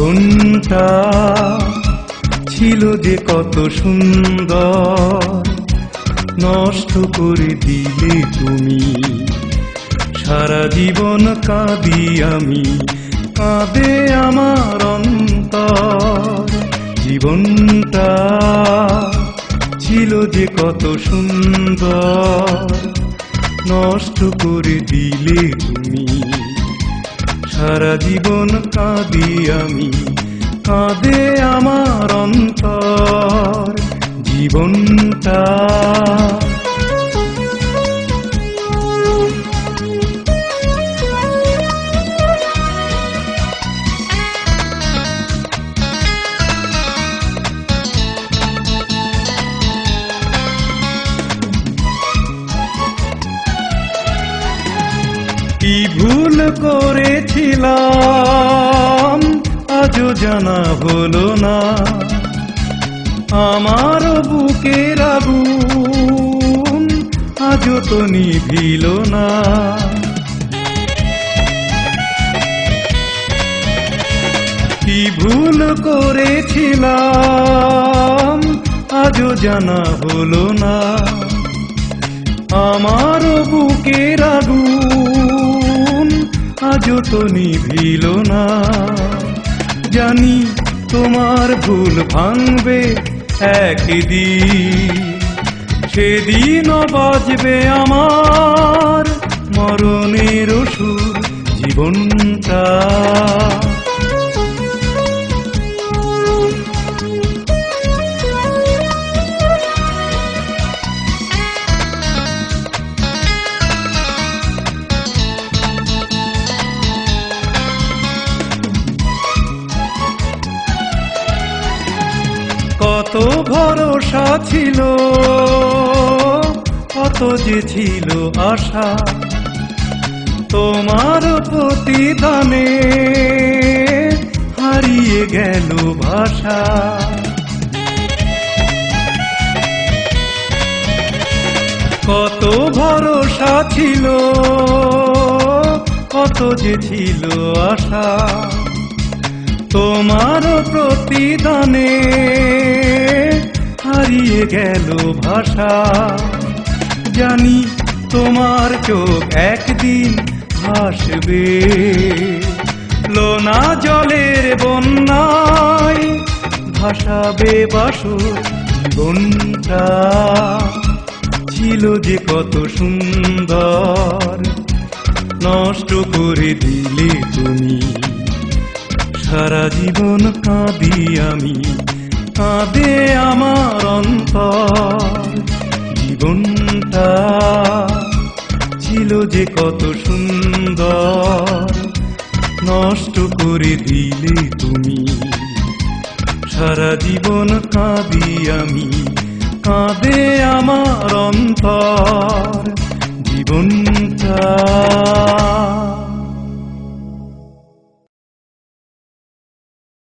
জীবনটা ছিল যে কত সুন্দর, নষ্ট করে দিলে তুমি। সারা জীবন কাঁদি আমি, কাঁদে আমার অন্তর। জীবনটা ছিল যে কত সুন্দর, নষ্ট করে দিলে তুমি। সারা জীবন কাঁদি আমি, কাঁদে আমার অন্তর। জীবনটা কি ভুল করেছিলাম আজও জানা হলো না। আমার বুকের আগুন আজও তো নিভিল না। কি ভুল করেছিলাম আজও জানা হলো না। আমার বুকের আগুন আজও তো নিভিল না। জানি তোমার ভুল ভাঙবে একদিন, সেদিনও বাজবে আমার মরণের সুর। জীবনটা কত ভরসা ছিল, কত যে ছিল আশা, তোমার প্রতিদানে হারিয়ে গেল ভাষা। কত ভরসা ছিল, কত যে ছিল আশা, তোমার প্রতিদানে হারিয়ে গেল ভাষা। জানি তোমার চোখ একদিন ভাসবে লোনা জলের বন্যায়, ভাসাবে বাসর। জীবনটা ছিল যে কত সুন্দর, নষ্ট করে দিলে তুমি। সারা জীবন কাঁদি আমি, কাঁদে আমার অন্তর। জীবনটা ছিল যে কত সুন্দর, নষ্ট করে দিলে তুমি। সারা জীবন কাঁদি আমি, কাঁদে আমার অন্তর। জীবনটা